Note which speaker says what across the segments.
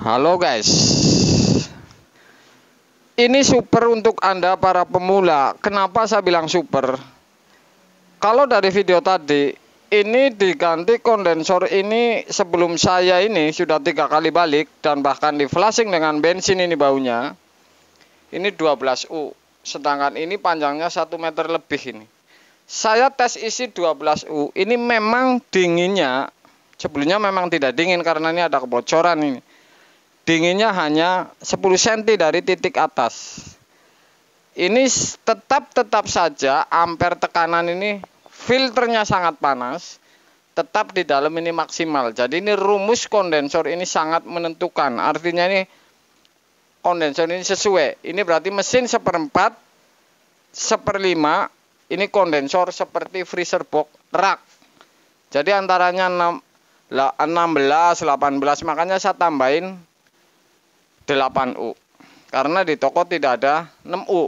Speaker 1: Halo guys, ini super untuk Anda para pemula. Kenapa saya bilang super? Kalau dari video tadi, ini diganti kondensor ini sebelum saya ini sudah 3 kali balik dan bahkan di flashing dengan bensin ini baunya. Ini 12U, sedangkan ini panjangnya 1 meter lebih ini. Saya tes isi 12U, ini memang dinginnya, sebelumnya memang tidak dingin karena ini ada kebocoran ini. Dinginnya hanya 10 cm dari titik atas. Ini tetap saja ampere tekanan ini filternya sangat panas. Tetap di dalam ini maksimal. Jadi ini rumus kondensor ini sangat menentukan. Artinya ini kondensor ini sesuai. Ini berarti mesin 1/4, 1/5. Ini kondensor seperti freezer box rak. Jadi antaranya 16, 18. Makanya saya tambahin 8U, karena di toko tidak ada 6U.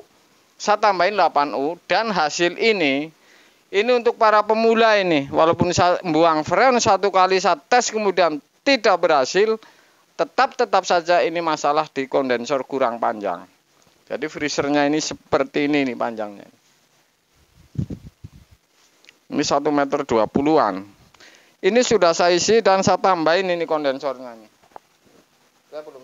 Speaker 1: Saya tambahin 8U dan hasil ini untuk para pemula ini. Walaupun saya buang freon 1 kali, saya tes kemudian tidak berhasil, tetap saja ini masalah di kondensor kurang panjang. Jadi freezernya ini seperti ini nih panjangnya. Ini 1 meter 20-an. Ini sudah saya isi dan saya tambahin ini kondensornya nih. Saya belum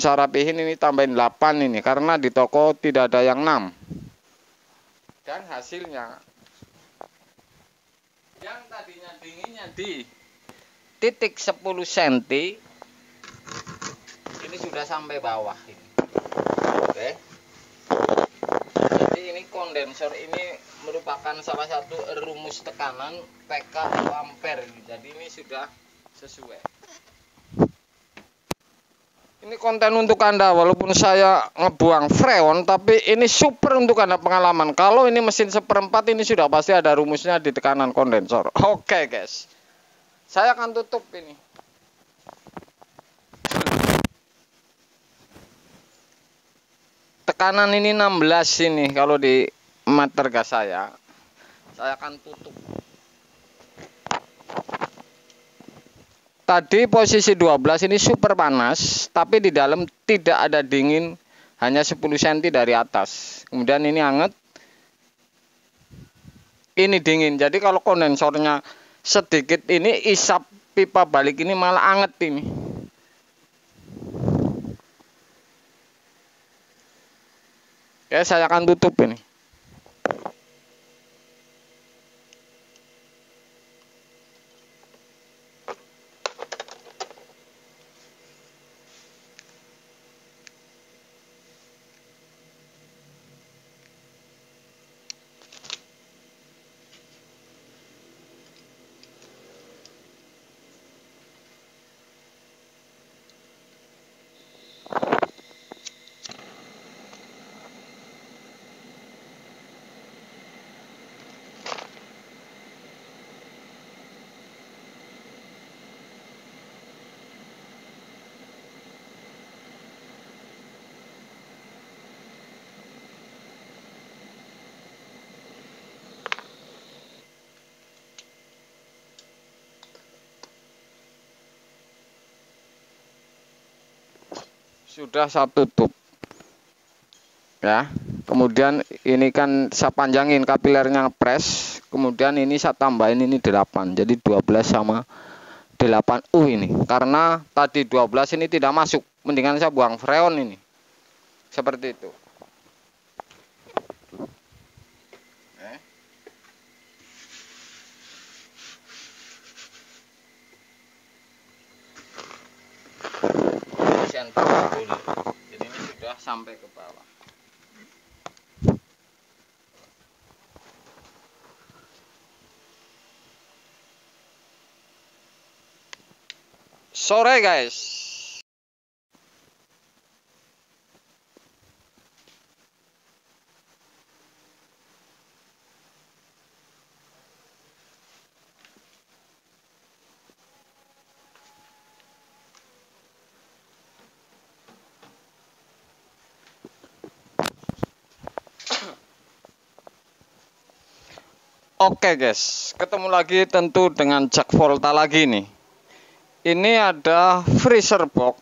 Speaker 1: saya rapihin ini tambahin 8 ini karena di toko tidak ada yang 6. Dan hasilnya yang tadinya dinginnya di titik 10 cm ini sudah sampai bawah ini. Oke. Jadi ini kondensor ini merupakan salah satu rumus tekanan PK atau ampere. Jadi ini sudah sesuai. Ini konten untuk Anda, walaupun saya ngebuang freon, tapi ini super untuk Anda pengalaman. Kalau ini mesin 1/4 ini sudah pasti ada rumusnya di tekanan kondensor. Oke guys, saya akan tutup ini. Tekanan ini 16 ini kalau di meter gas saya akan tutup. Tadi posisi 12 ini super panas, tapi di dalam tidak ada dingin, hanya 10 cm dari atas. Kemudian ini hangat, ini dingin. Jadi kalau kondensornya sedikit ini isap pipa balik ini malah hangat ini. Oke, saya akan tutup ini. Sudah saya tutup ya. Kemudian ini kan saya panjangin kapilernya ngepres. Kemudian ini saya tambahin ini 8. Jadi 12 sama 8U ini. Karena tadi 12 ini tidak masuk, mendingan saya buang freon ini. Seperti itu. Jadi ini sudah sampai ke bawah. Sore guys. Oke guys, ketemu lagi tentu dengan Jak Volta lagi nih. Ini ada freezer box.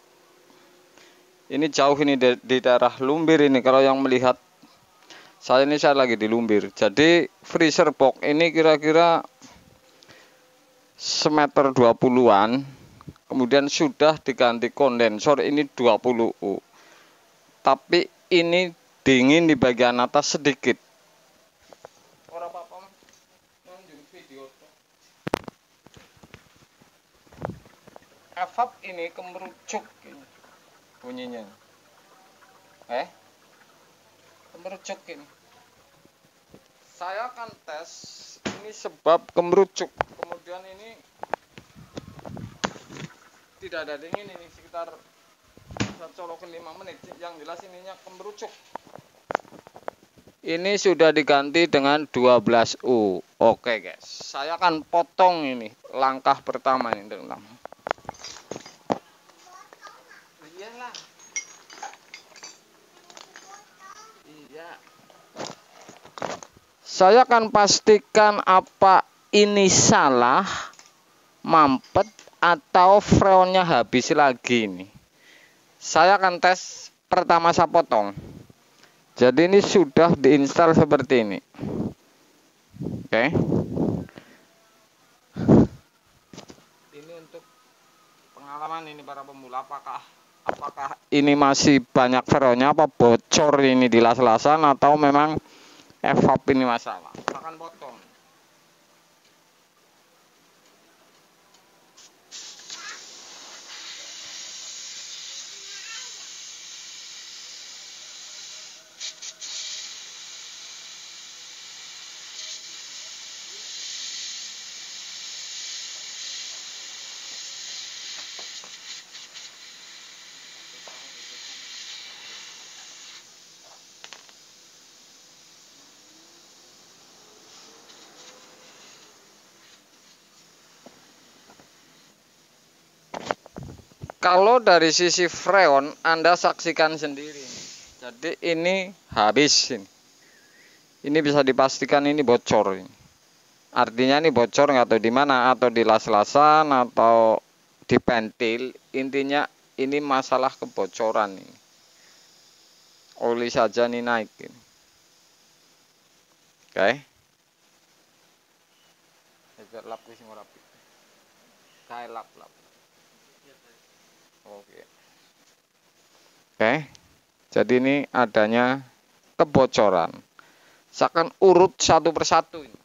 Speaker 1: Ini jauh ini di daerah Lumbir ini. Kalau yang melihat saya lagi di Lumbir. Jadi freezer box ini kira-kira semeter 20-an. Kemudian sudah diganti kondensor ini 20U. Tapi ini dingin di bagian atas sedikit. Orang apa-apa nunjuk video. Evap ini kemerucuk ini bunyinya. Kemerucuk ini. Saya akan tes ini sebab kemerucuk. Kemudian ini tidak ada dingin ini sekitar saya colokin 5 menit. Yang jelas ininya kemerucuk. Ini sudah diganti dengan 12U. Oke guys, saya akan potong ini langkah pertama ini tentang. Iyalah. Iya. Saya akan pastikan apa ini salah, mampet atau freonnya habis lagi ini. Saya akan tes pertama saya potong. Jadi ini sudah diinstal seperti ini. Oke. Ini untuk pengalaman ini para pemula, apakah ini masih banyak freonnya, apa bocor ini di las-lasan atau memang evap ini masalah. Akan potong. Kalau dari sisi freon Anda saksikan sendiri. Jadi ini habis ini. Ini bisa dipastikan ini bocor ini. Artinya ini bocor nggak tahu di mana, atau di las-lasan atau di pentil. Intinya ini masalah kebocoran ini. Oli saja nih naik ini. Oke. Lap sing rapi. Kae lap. Oke. Jadi ini adanya kebocoran. Saya akan urut satu persatu ini.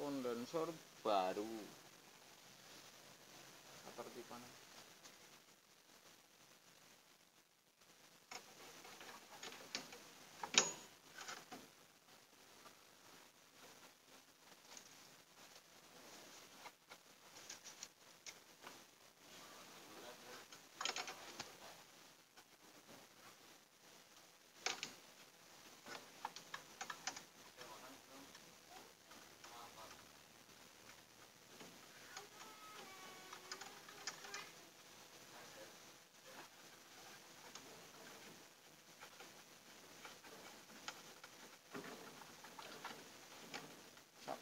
Speaker 1: Kondensor baru. Ketertiban.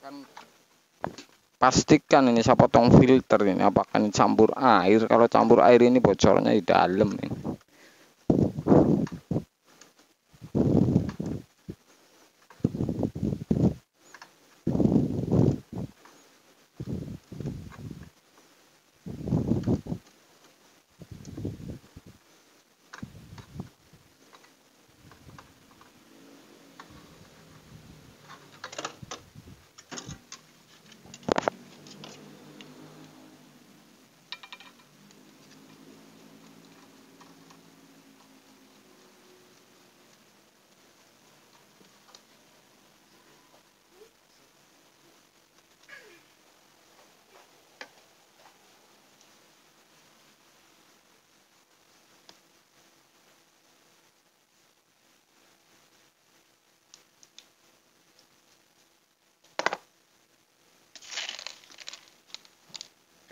Speaker 1: Akan pastikan ini saya potong filter ini apakah ini campur air. Kalau campur air ini bocornya di dalam ini.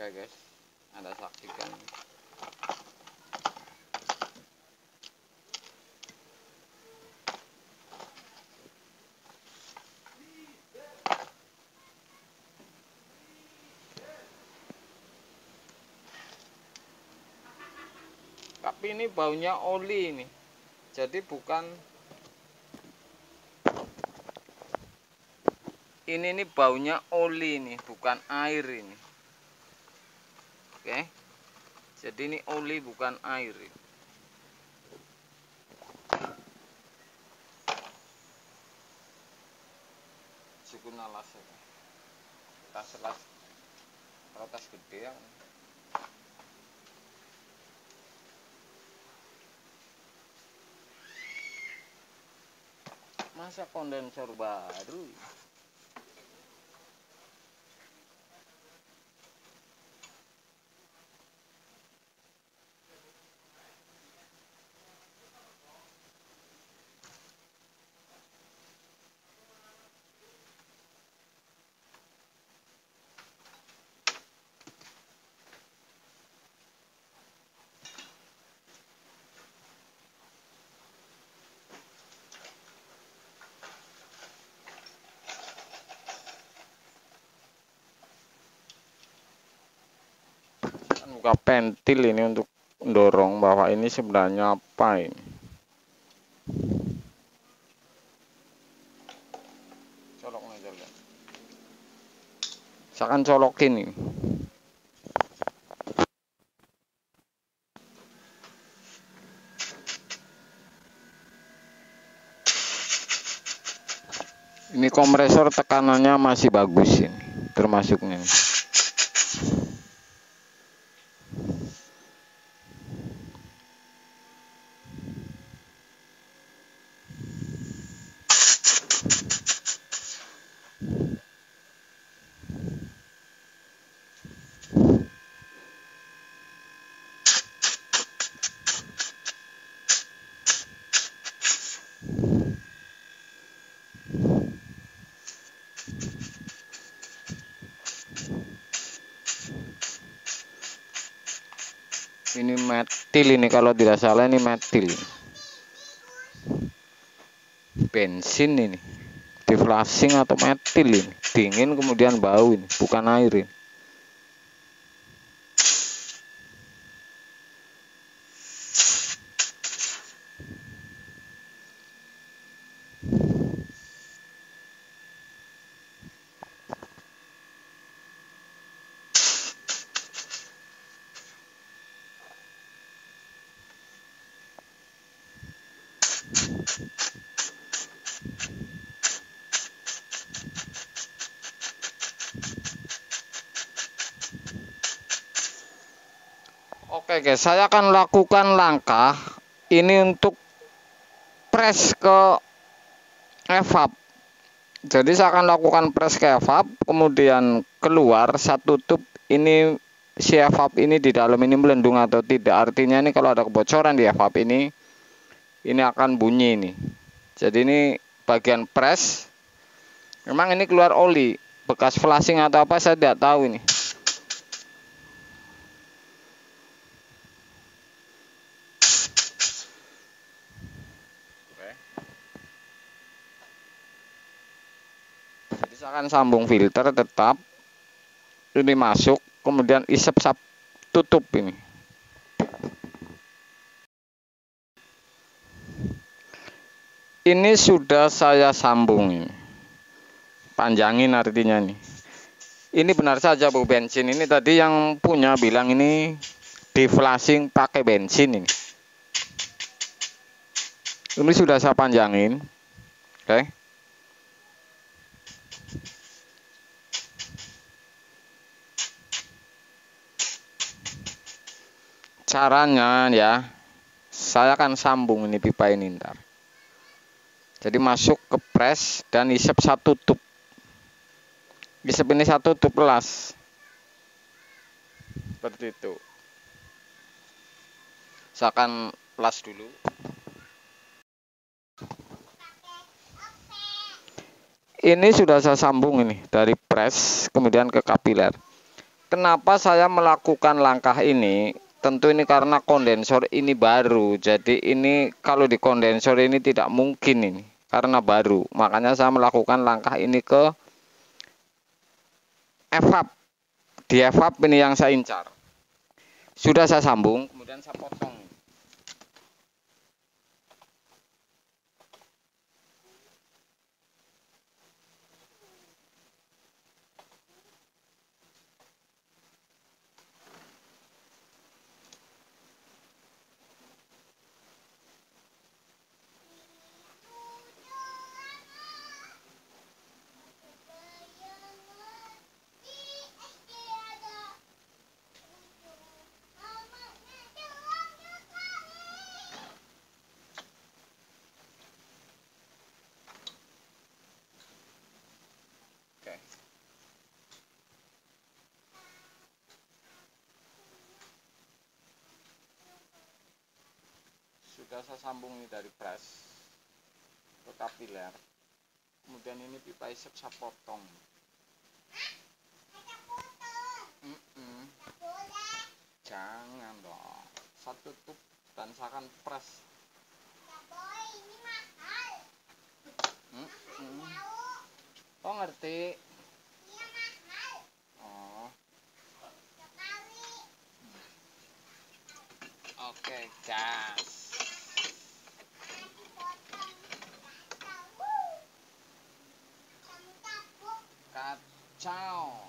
Speaker 1: Oke guys, Anda saksikan. Tapi ini baunya oli ini. Jadi bukan ini nih baunya oli nih, bukan air ini. Oke. Jadi ini oli bukan air ini. Cukup nalas ya. Tas protes gede ya. Masa kondensor baru? Buka pentil ini untuk mendorong bahwa ini sebenarnya apa ini. Colok aja ya. Saya akan colokin ini. Ini kompresor tekanannya masih bagus ini, termasuknya. Ini metil ini, kalau tidak salah ini metil. Bensin ini. Di flashing atau metil ini. Dingin kemudian bau ini, bukan air ini. Oke guys, saya akan lakukan langkah ini untuk press ke evap. Jadi saya akan lakukan press ke evap, kemudian keluar satu tube ini, si evap ini di dalam ini melendung atau tidak. Artinya ini kalau ada kebocoran di evap ini akan bunyi ini. Jadi ini bagian press. Memang ini keluar oli, bekas flashing atau apa saya tidak tahu ini. Jadi saya akan sambung filter tetap. Ini masuk, kemudian isep tutup ini. Ini sudah saya sambung ini. Panjangin artinya nih. Ini benar saja bau bensin ini, tadi yang punya bilang ini di flashing pakai bensin ini. Ini sudah saya panjangin. Oke. Caranya ya, saya akan sambung ini pipa ini ntar. Jadi masuk ke press dan isep satu tube. Isep ini satu tube las. Seperti itu. Saya akan las dulu. Ini sudah saya sambung ini dari press kemudian ke kapiler. Kenapa saya melakukan langkah ini? Tentu ini karena kondensor ini baru. Jadi ini kalau di kondensor ini tidak mungkin ini karena baru. Makanya saya melakukan langkah ini ke evap. Di evap ini yang saya incar. Sudah saya sambung, kemudian saya potong. Sudah saya sambung ini dari press ke kapiler, kemudian ini pipa isep saya potong. Jangan dong, saya tutup dan saya akan press. Ini mahal. Oh ngerti? Iya mahal. Oh. Oke, gas. Kacau.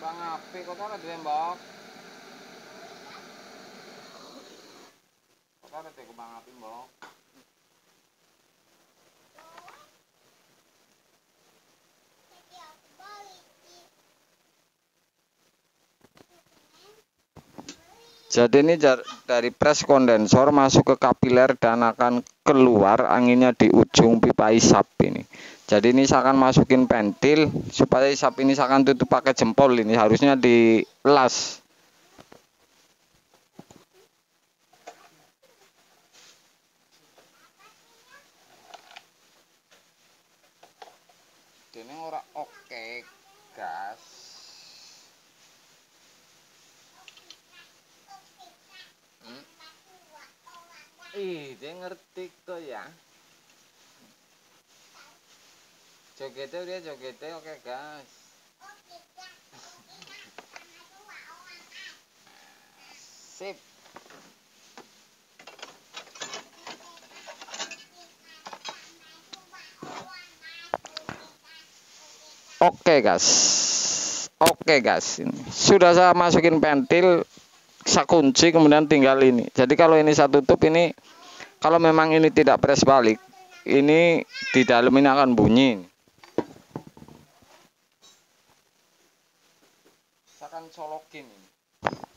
Speaker 1: Bang api kok ora ditembak. Kok ora teko bang api, Mbok. Jadi ini dari pres kondensor masuk ke kapiler dan akan keluar anginnya di ujung pipa isap ini. Jadi ini saya akan masukin pentil supaya isap ini saya akan tutup pakai jempol, ini harusnya dilas. Ini ora oke, gas. Dia ngerti kok ya. Jogetnya dia jogetnya oke gas. Sip. Oke gas. Oke gas. Ini sudah saya masukin pentil, saya kunci, kemudian tinggal ini. Jadi kalau ini saya tutup ini, kalau memang ini tidak press balik, ini di dalam ini akan bunyi. Saya akan colokin ini.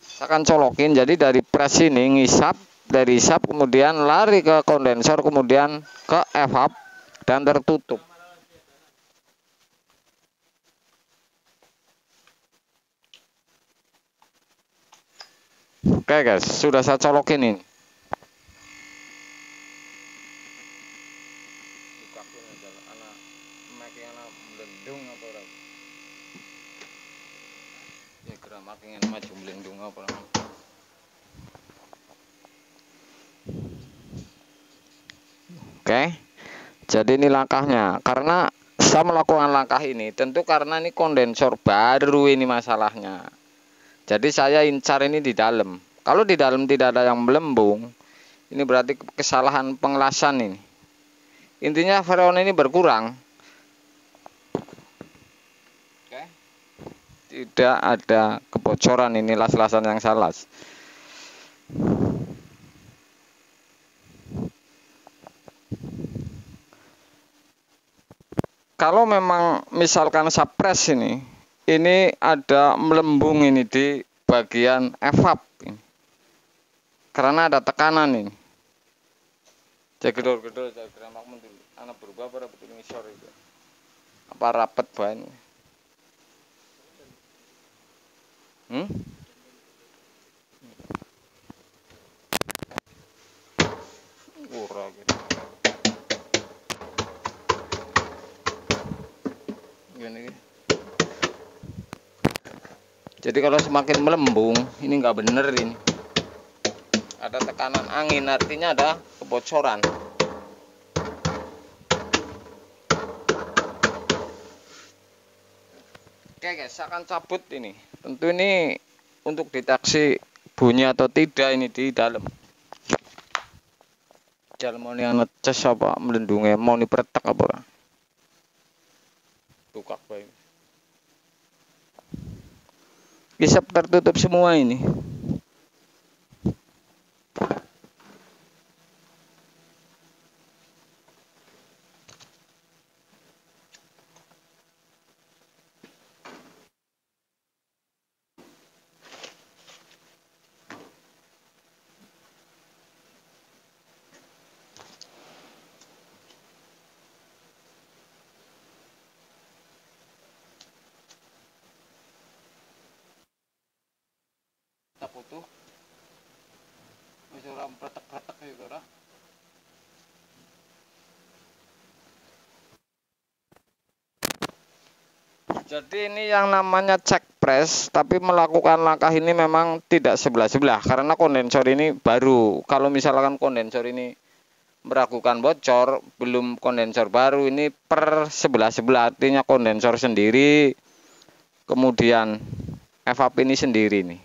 Speaker 1: Saya akan colokin, jadi dari press ini ngisap, dari isap kemudian lari ke kondensor, kemudian ke evap dan tertutup. Oke guys, sudah saya colokin ini. Oke, jadi ini langkahnya. Karena saya melakukan langkah ini tentu karena ini kondensor baru ini masalahnya. Jadi saya incar ini di dalam. Kalau di dalam tidak ada yang melembung, ini berarti kesalahan pengelasan ini. Intinya freon ini berkurang. Oke. Tidak ada kebocoran, ini las-lasan yang salah. Kalau memang misalkan sapres ini ada melembung ini di bagian evap ini. Karena ada tekanan ini. Cek gedor-gedor cek ramak dulu. Anak berubah apa betul ngisor itu. Apa rapet bahan? Hmm? Ora gitu. Gini. Jadi kalau semakin melembung, ini nggak bener ini. Ada tekanan angin, artinya ada kebocoran. Oke guys, saya akan cabut ini. Tentu ini untuk deteksi bunyi atau tidak ini di dalam. Jalan mau yang ngecas apa melindungi mau dipertek apa? Buka baik. Bisa tertutup semua ini. Tak butuh. Bisa orang pretek-pretek gitu lah. Jadi ini yang namanya check press, tapi melakukan langkah ini memang tidak sebelah-sebelah karena kondensor ini baru. Kalau misalkan kondensor ini meragukan bocor, belum kondensor baru, ini per sebelah-sebelah, artinya kondensor sendiri, kemudian evap ini sendiri nih.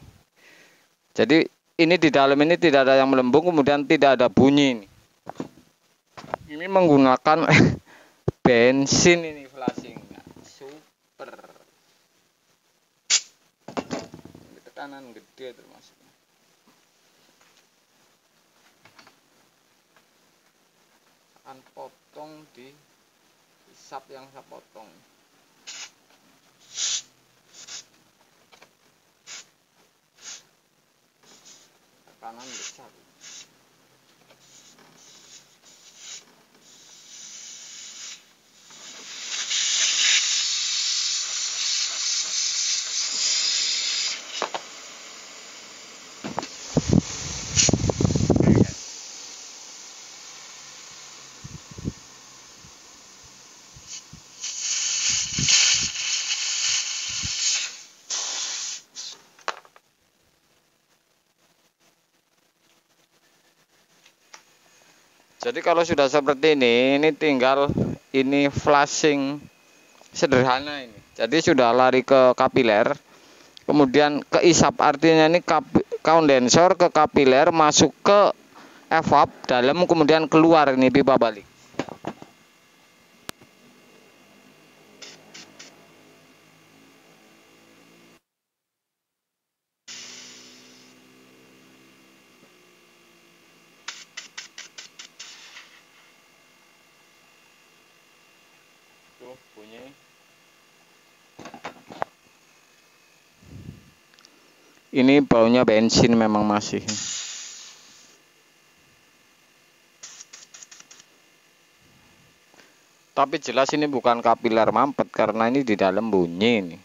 Speaker 1: Jadi ini di dalam ini tidak ada yang melembung, kemudian tidak ada bunyi ini. Ini menggunakan bensin ini flashing. Super. Tekanan gede termasuk. Akan potong di sap yang saya potong. Tekanan besar. Jadi kalau sudah seperti ini tinggal ini flashing sederhana ini. Jadi sudah lari ke kapiler, kemudian ke isap, artinya ini kondensor ke kapiler masuk ke evap dalam, kemudian keluar ini pipa balik. Tuh bunyi. Ini baunya bensin memang masih. Tapi jelas ini bukan kapiler mampet karena ini di dalam bunyi ini.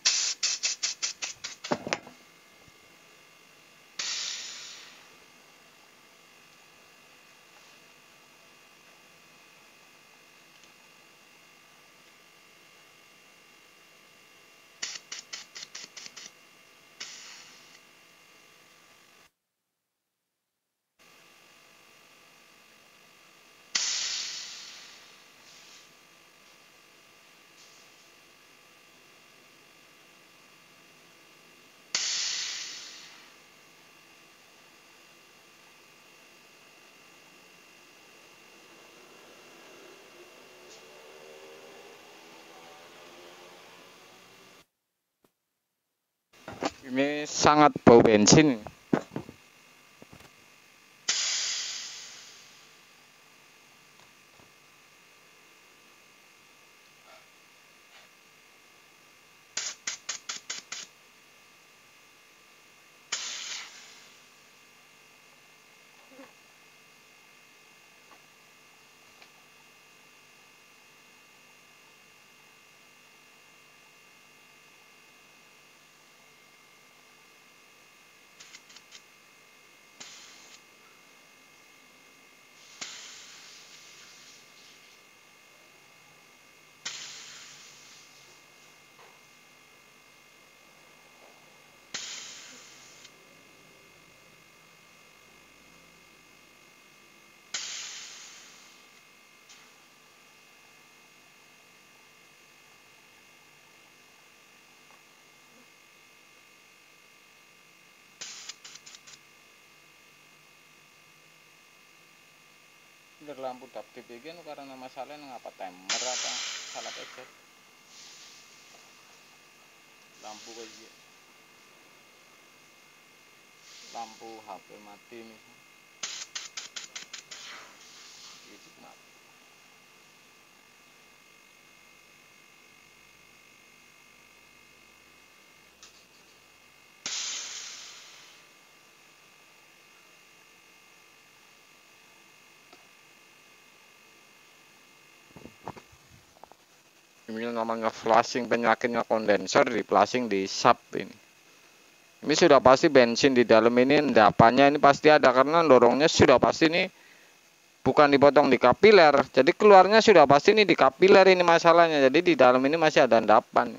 Speaker 1: Ini sangat bau bensin. lampu dap TV ini karena masalahnya ngapa timer apa salah pencet lampu kayak lampu HP mati misalnya gitu kenapa. Ini namanya flashing, penyakitnya kondensor di flashing di sub ini. Ini sudah pasti bensin di dalam ini, endapannya ini pasti ada karena dorongnya sudah pasti ini bukan dipotong di kapiler. Jadi keluarnya sudah pasti ini di kapiler ini masalahnya. Jadi di dalam ini masih ada endapan.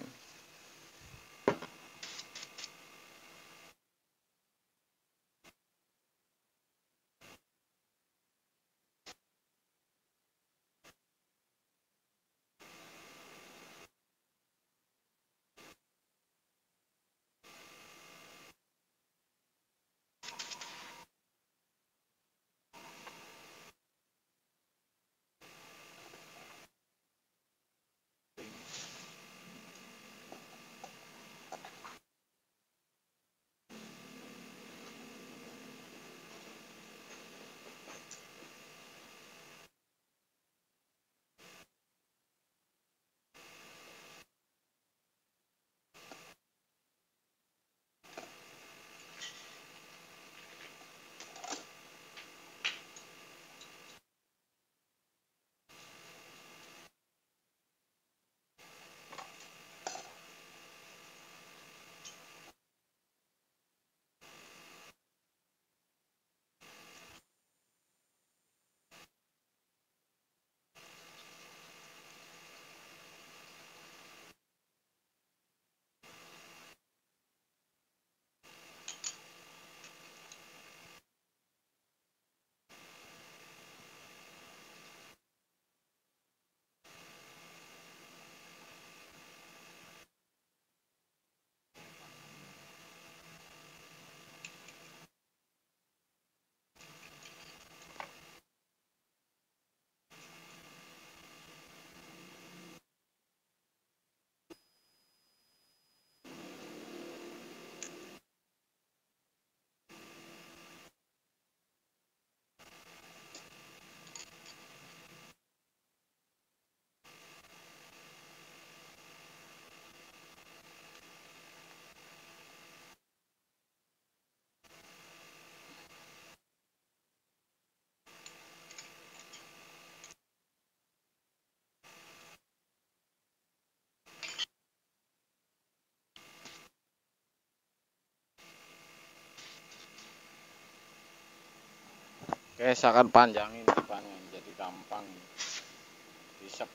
Speaker 1: Oke, saya akan panjangin depannya jadi gampang bisa.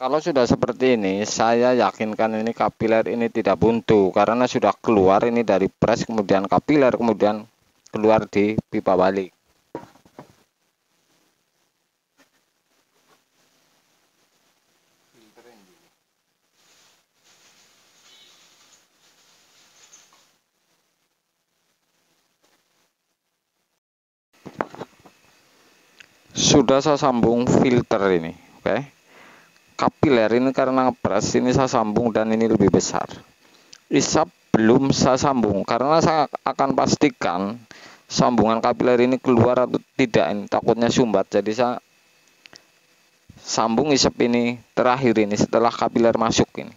Speaker 1: Kalau sudah seperti ini, saya yakinkan ini kapiler ini tidak buntu karena sudah keluar ini dari pres, kemudian kapiler, kemudian keluar di pipa balik. Sudah saya sambung filter ini, oke. Kapiler ini karena ngepres ini saya sambung dan ini lebih besar. Isap belum saya sambung karena saya akan pastikan sambungan kapiler ini keluar atau tidak, ini takutnya sumbat. Jadi sambung isep ini terakhir ini setelah kapiler masuk ini.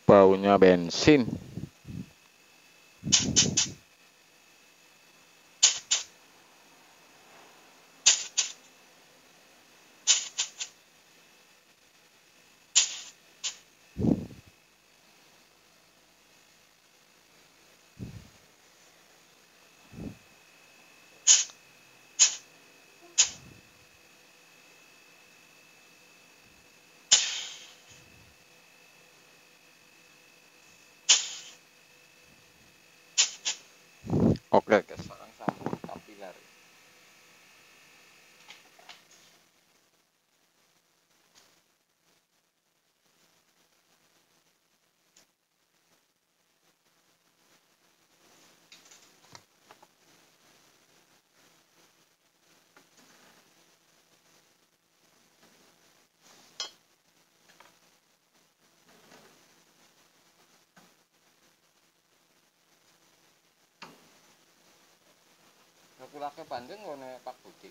Speaker 1: Baunya bensin. Oke, sekarang sambung kapiler. Kulake bandeng ngene Pak Budi.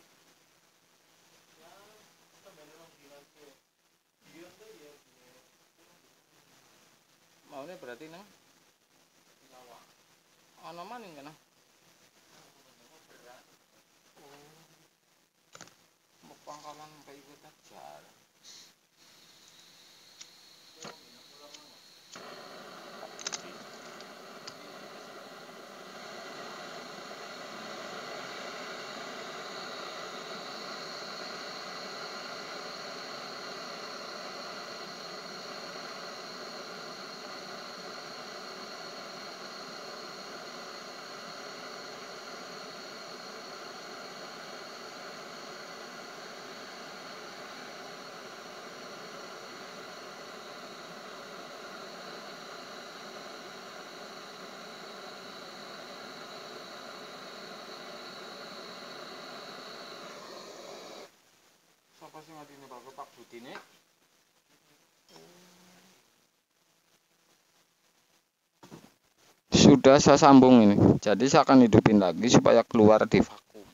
Speaker 1: Maunya berarti nang ana maning kana. Mbok pangkalan kayak gitu aja. Sapa sing ngatine Pak Budi nek? Sudah saya sambung ini. Jadi saya akan hidupin lagi supaya keluar di vakum.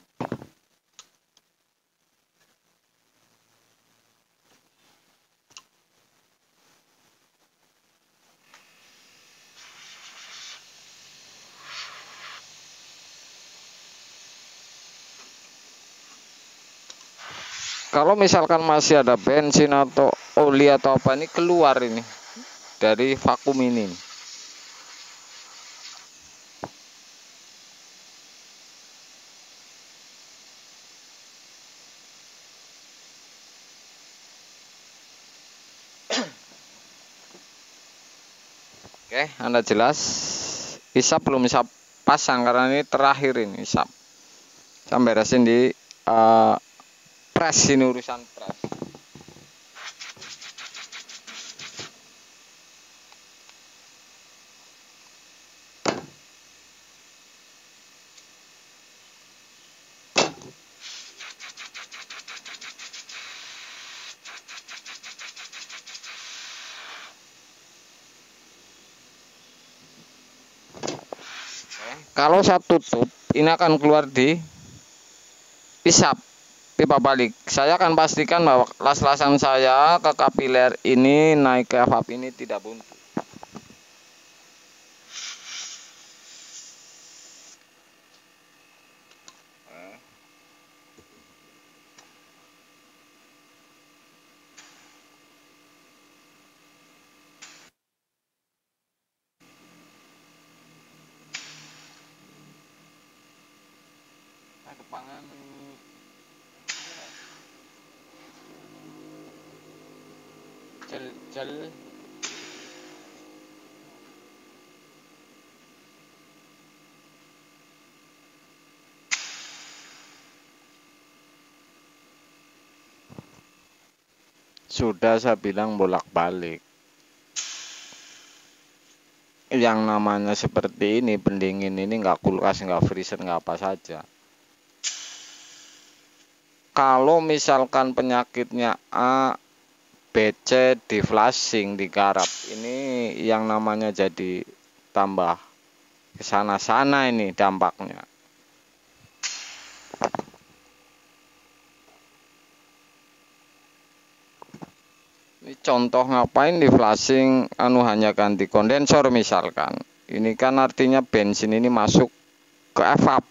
Speaker 1: Kalau misalkan masih ada bensin atau oli atau apa ini keluar ini dari vakum ini. Oke, Anda jelas. Isap belum saya pasang karena ini terakhir ini isap. Saya beresin di press ini urusan press. Kalau saya tutup, ini akan keluar di isap pipa balik. Saya akan pastikan bahwa las-lasan saya ke kapiler ini naik ke evap ini tidak buntu. Kepangan jel Sudah saya bilang bolak-balik. Yang namanya seperti ini, pendingin ini nggak kulkas, nggak freezer, nggak apa saja. Kalau misalkan penyakitnya A, B, C di flashing, digarap, ini yang namanya jadi tambah kesana-sana ini dampaknya. Ini contoh ngapain di flashing hanya ganti kondensor misalkan. Ini kan artinya bensin ini masuk ke evap.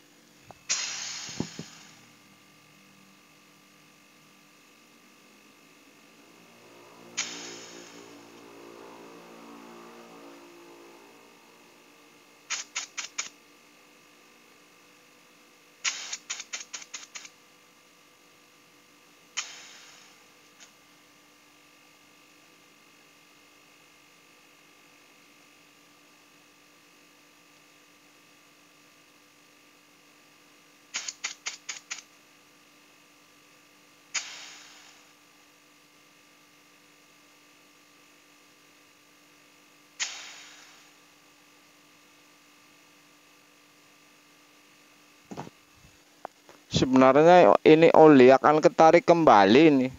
Speaker 1: Sebenarnya ini oli akan ketarik kembali nih.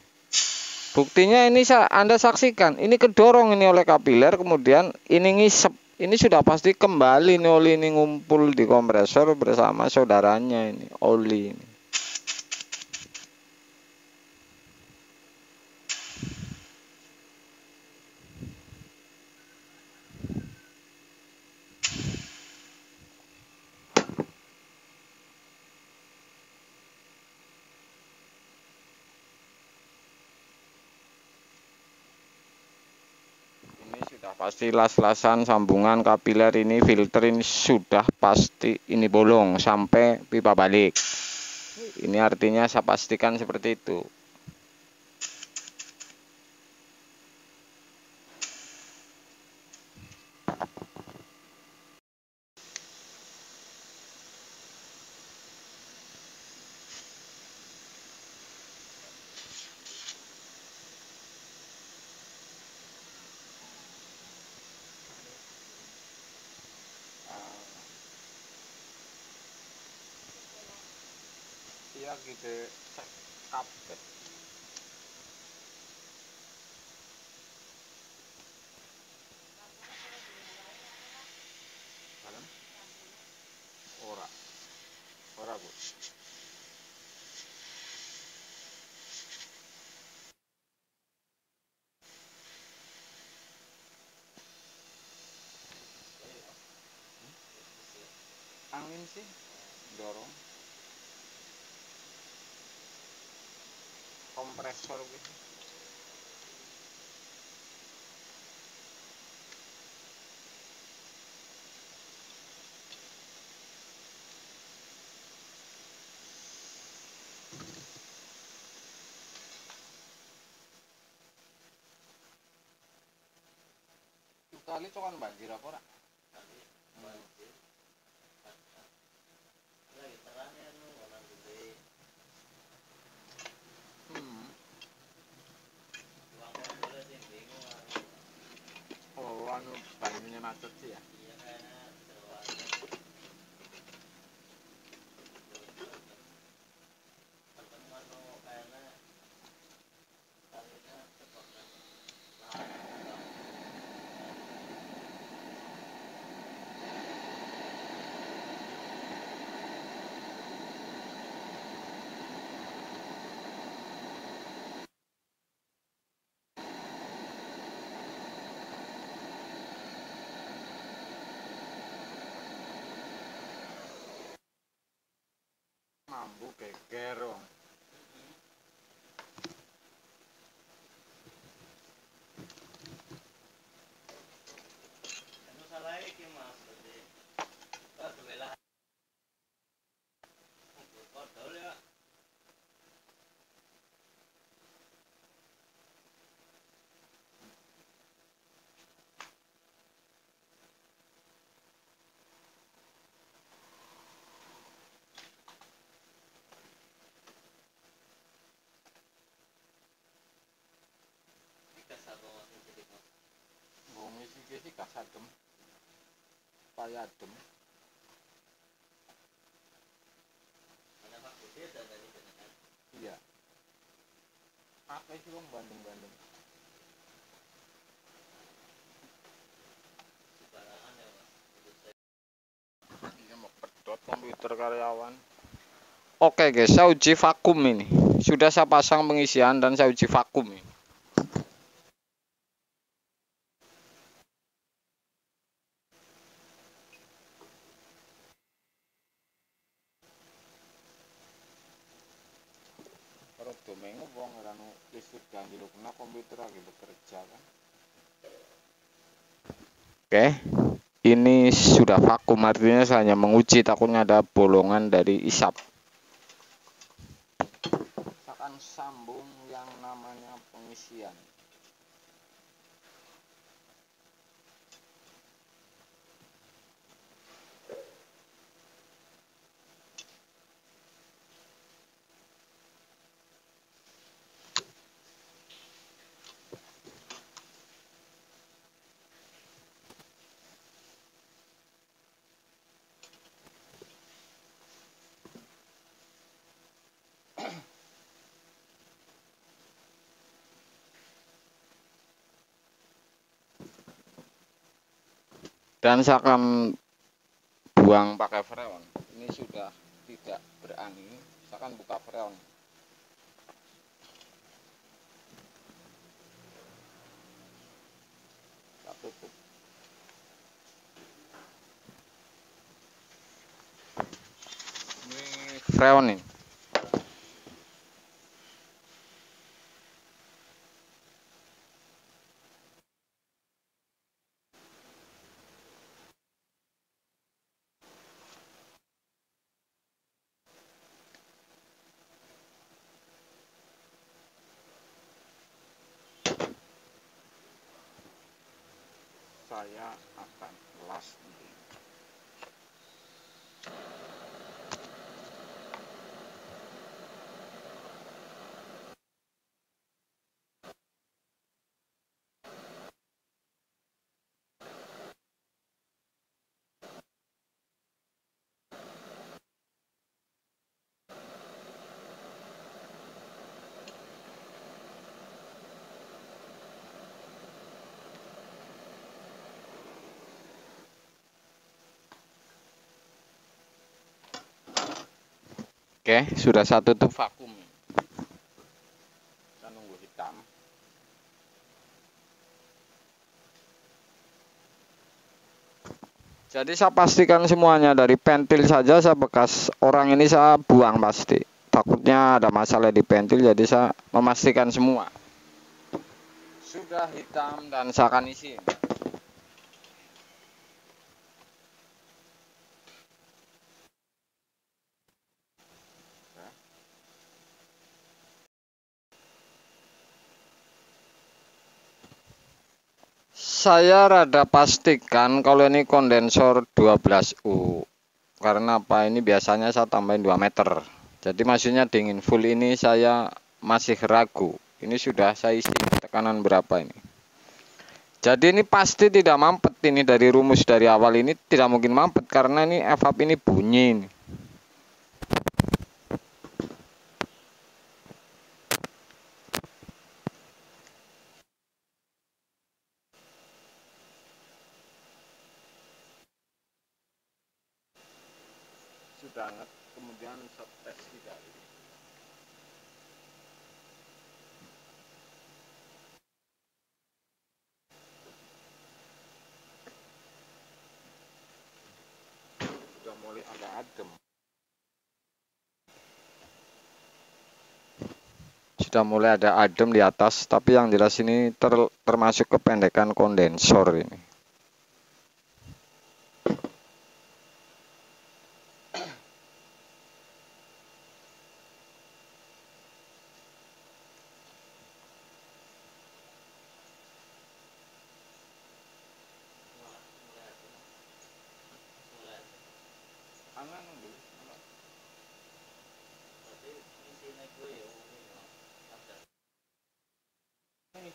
Speaker 1: Buktinya ini Anda saksikan, ini kedorong ini oleh kapiler, kemudian ini ngisep. Ini sudah pasti kembali nih oli ini ngumpul di kompresor bersama saudaranya ini, oli ini. Sudah pasti las-lasan sambungan kapiler ini, filter ini sudah pasti ini bolong sampai pipa balik. Ini artinya saya pastikan seperti itu. Iya gitu kapet. Ora, ora Bu. Angin sih dorong kompresor gitu. Kali itu kan banjir apa ora? Banjir. Oh, anu banyunya macet sih ya. Mambu geger. ngisi sih gas adem supaya adem. Iya. Apa sih wong Bandung-Bandung? Iya mau pedot komputer karyawan. Oke guys, saya uji vakum ini. Sudah saya pasang pengisian dan saya uji vakum ini. Kalau domain wong ora ono listrik ganti lho kena komputer lagi bekerja kan. Oke. Ini sudah vakum, artinya saya hanya menguji takutnya ada bolongan dari isap. Akan sambung yang namanya pengisian. Dan saya akan buang pakai freon. Ini sudah tidak berangin. Saya akan buka freon. Saya tutup. Ini freon ini. Saya akan las ini. Oke, sudah satu tuh vakum. Kita nunggu hitam. Jadi saya pastikan semuanya dari pentil saja saya bekas orang ini saya buang pasti. Takutnya ada masalah di pentil jadi saya memastikan semua. Sudah hitam dan saya akan isi. Saya rada pastikan kalau ini kondensor 12U. Karena apa, ini biasanya saya tambahin 2 meter. Jadi maksudnya dingin full ini saya masih ragu. Ini sudah saya isi tekanan berapa ini. Jadi ini pasti tidak mampet, ini dari rumus dari awal ini tidak mungkin mampet karena ini evap ini bunyi ini. Sudah hangat, kemudian tes tidak. Sudah mulai agak adem. Sudah mulai ada adem di atas, tapi yang jelas ini termasuk kependekan kondensor ini. Ini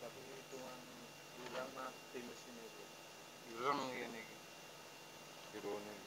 Speaker 1: Tapi hitungan bulan mati mesin itu. Ireng ini. Irone.